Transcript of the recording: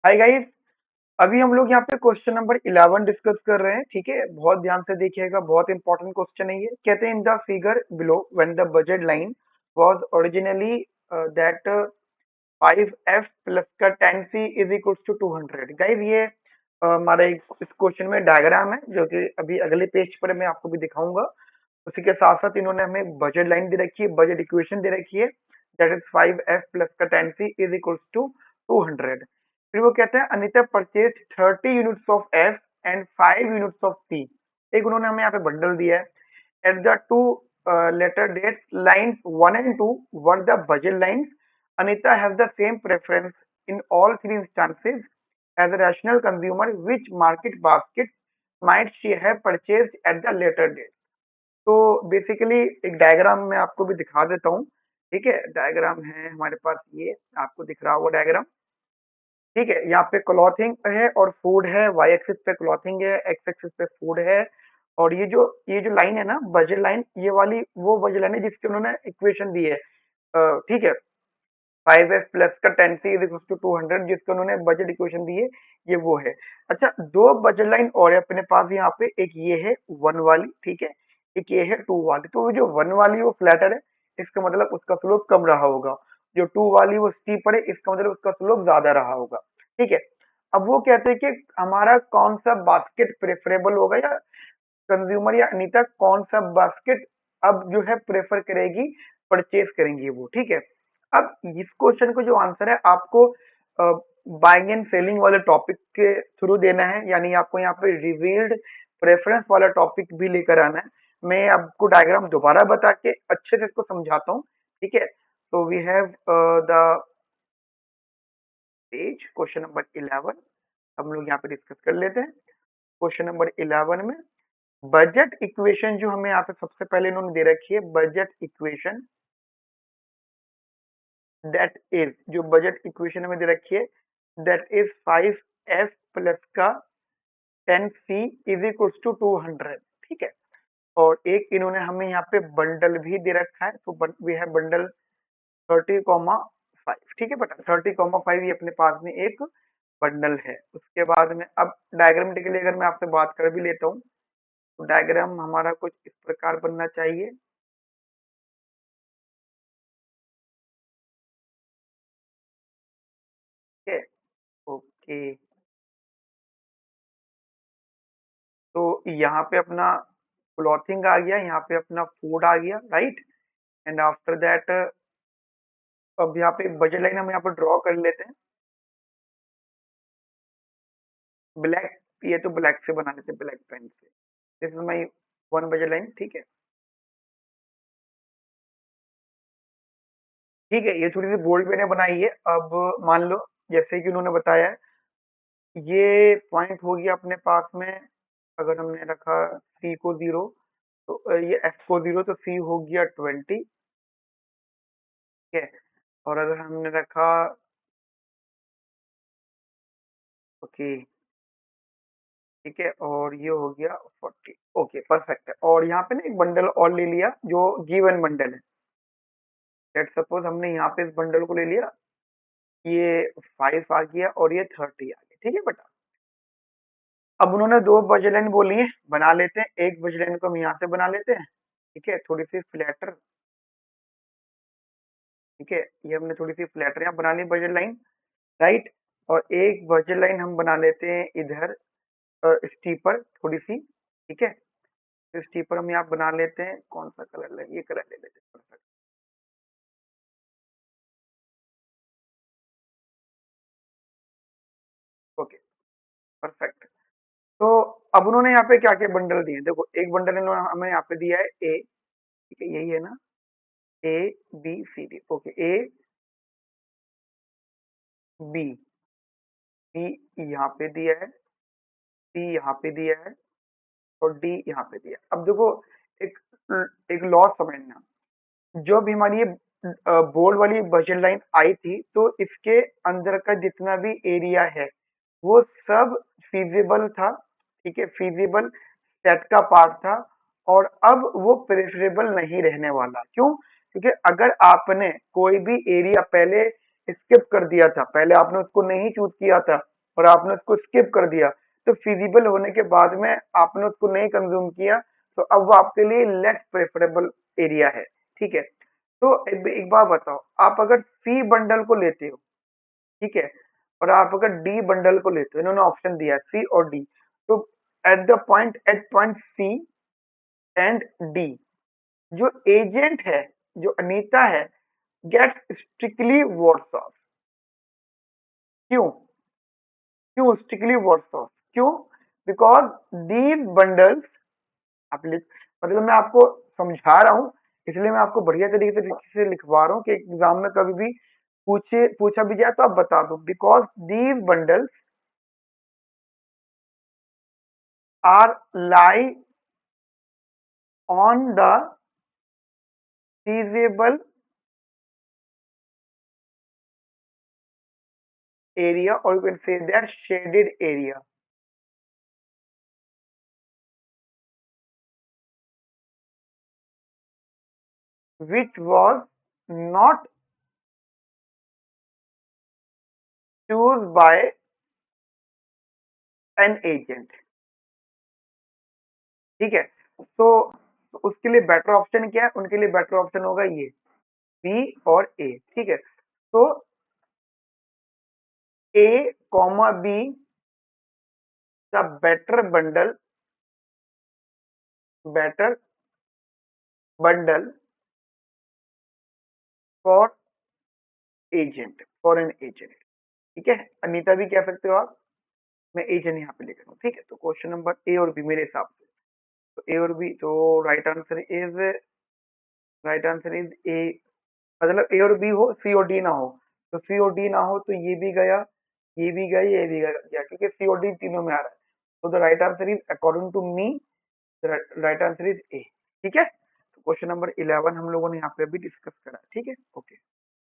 Hi guys. अभी हम लोग यहाँ पे क्वेश्चन नंबर 11 डिस्कस कर रहे हैं। ठीक है, बहुत ध्यान से देखिएगा, बहुत इंपॉर्टेंट क्वेश्चन है ये। कहते हैं in the figure below when the budget line was originally that 5f plus का 10c is equals to 200। Guys ये हमारा इस क्वेश्चन में डायग्राम है जो कि अभी अगले पेज पर मैं आपको भी दिखाऊंगा। उसी के साथ साथ इन्होंने हमें बजट लाइन दे रखी है, बजट इक्वेशन दे रखी है, दैट इज 5f प्लस का 10c इज इक्वल्स टू 200। फिर वो कहते हैं Anita purchase 30 units of F and 5 units of C. एक उन्होंने हमें यहाँ पे बंडल दिया है। At the two later dates lines 1 and 2 were the budget lines. Anita has the same preference in all three instances. As a rational consumer, which market basket might she have purchased at the later date? तो basically एक diagram मैं आपको भी दिखा देता हूँ। ठीक है, डायग्राम है हमारे पास, ये आपको दिख रहा होगा डायग्राम। ठीक है, यहाँ पे क्लॉथिंग है और फूड है, वाई एक्सिस पे क्लॉथिंग है, एक्स एक्सिस पे फूड है। और ये जो लाइन है ना, बजट लाइन, ये वाली वो बजट लाइन है जिसकी उन्होंने इक्वेशन दी है। ठीक है, 5f प्लस का 10c इज इक्वल टू 200 जिसको उन्होंने बजट इक्वेशन दी है, ये वो है। अच्छा, दो बजट लाइन और है अपने पास यहाँ पे, एक ये है 1 वाली, ठीक है, एक ये है 2 वाली। तो वो जो 1 वाली वो फ्लैटर है, इसका मतलब उसका स्लोप कम रहा होगा। जो 2 वाली वो स्टीपर है, इसका मतलब उसका स्लोप ज्यादा रहा होगा। ठीक है, अब वो कहते हैं कि हमारा कौन सा बास्केट प्रेफरेबल होगा, या कंज्यूमर या अनीता कौन सा बास्केट अब जो है प्रेफर करेगी, परचेज करेंगी वो। ठीक है, अब इस क्वेश्चन को जो आंसर है आपको बाइंग एंड सेलिंग वाले टॉपिक के थ्रू देना है, यानी आपको यहाँ पे रिवील्ड प्रेफरेंस वाला टॉपिक भी लेकर आना है। मैं आपको डायग्राम दोबारा बता के अच्छे से इसको समझाता हूँ। ठीक है, तो we have the page question number 11, हम लोग यहाँ पे डिस्कस कर लेते हैं। क्वेश्चन नंबर 11 में बजट इक्वेशन जो हमें यहाँ पे सबसे पहले इन्होंने दे रखी है, बजट इक्वेशन दैट इज, जो बजट इक्वेशन हमें दे रखी है, दैट इज 5f प्लस का 10c इज इक्वल्स टू 200। ठीक है, और एक इन्होंने हमें यहाँ पे बंडल भी दे रखा है, तो वी हैव बंडल 30,5। ठीक है बेटा, 30,5 ये अपने पास में एक बंडल है। उसके बाद में अब डायग्रामेटिकली अगर मैं आपसे बात कर भी लेता हूँ, तो डायग्राम हमारा कुछ इस प्रकार बनना चाहिए। ठीक है, ओके, तो यहाँ पे अपना क्लॉथिंग आ गया, यहाँ पे अपना फूड आ गया, राइट। एंड आफ्टर दैट अब यहाँ पे बजट लाइन हम यहाँ पर ड्रॉ कर लेते हैं। ब्लैक, ये तो ब्लैक से बना लेते हैं, ब्लैक पेन से। This is my 1 budget line. ठीक है, ठीक है, ये थोड़ी सी बोल्ड मैंने बनाई है। अब मान लो जैसे कि उन्होंने बताया है, ये पॉइंट हो गया अपने पास में। अगर हमने रखा सी को 0, तो ये एफ को 0, तो सी हो गया 20। ठीक है, और अगर हमने रखा, ओके, ठीक है, और ये हो गया 40। ओके, परफेक्ट है। और यहाँ पे ना एक बंडल और ले लिया जो गिवन बंडल है। लेट सपोज हमने यहाँ पे इस बंडल को ले लिया, ये 5 आ गया और ये 30 आ गया। ठीक है बेटा, अब उन्होंने दो बजट लाइन बोली है, बना लेते हैं। एक बजट लाइन को हम यहाँ से बना लेते हैं, ठीक है, थोड़ी सी फ्लैटर। ठीक है, ये हमने थोड़ी सी फ्लैटर यहाँ बना ली बजट लाइन, राइट। और एक बजट लाइन हम बना लेते हैं इधर स्टीपर थोड़ी सी। ठीक है, तो स्टीपर हम यहाँ बना लेते हैं। कौन सा कलर है, ये कलर ले लेते हैं, perfect। Okay, perfect. तो अब उन्होंने यहाँ पे क्या क्या बंडल दिए हैं? देखो, एक बंडल इन्होंने हमें यहाँ पे दिया है ए, ठीक है, यही है ना, A B C D. Okay, A B, B यहाँ पे दिया है, सी यहाँ पे दिया है, और डी यहाँ पे दिया है। अब देखो, एक एक लॉ समझना, जो भी हमारी ये बोर्ड वाली बजट लाइन आई थी, तो इसके अंदर का जितना भी एरिया है वो सब फीजिबल था। ठीक है, फीजिबल सेट का पार्ट था। और अब वो प्रेफरेबल नहीं रहने वाला। क्यों? क्योंकि अगर आपने कोई भी एरिया पहले स्किप कर दिया था, पहले आपने उसको नहीं चूज किया था, और आपने उसको स्किप कर दिया, तो फिजिबल होने के बाद में आपने उसको नहीं कंज्यूम किया, तो अब वो आपके लिए लेस प्रेफरेबल एरिया है। ठीक है, तो एक बार बताओ, आप अगर सी बंडल को लेते हो, ठीक है, और आप अगर डी बंडल को लेते हो, इन्होंने ऑप्शन दिया है सी और डी, तो eight point C and D, जो एजेंट है, जो अनीता है, गेट्स स्ट्रिक्टली वर्ड्स ऑफ। क्यों? क्यों स्ट्रिक्टली वर्ड्स ऑफ? क्यों? बिकॉज दीज बंडल्स, आप लिख, मतलब मैं आपको समझा रहा हूँ, इसलिए मैं आपको बढ़िया तरीके से लिखवा रहा हूँ कि एग्जाम में कभी भी पूछा भी जाए तो आप बता दो। Because these bundles are lie on the feasible area, or you can say that shaded area, which was not chosen by an agent। ठीक है, तो उसके लिए बेटर ऑप्शन क्या है? उनके लिए बेटर ऑप्शन होगा ये बी और ए। ठीक है, तो A comma B the better bundle for for an agent. ठीक है, अनीता भी कह सकते हो आप, मैं एजेंट यहाँ पे लिख रहा हूँ। ठीक है, तो क्वेश्चन नंबर ए और बी मेरे हिसाब से, तो ए और बी, तो राइट आंसर इज ए। मतलब ए और बी हो, सी और डी ना हो, तो सी और डी ना हो तो ये भी गया, ये भी गया, ये भी गया, क्योंकि सी और डी तीनों में आ रहा है। तो the right answer is according to me, right answer is A. ठीक है, तो क्वेश्चन नंबर 11 हम लोगों ने यहाँ पे अभी डिस्कस करा। ठीक है, ओके।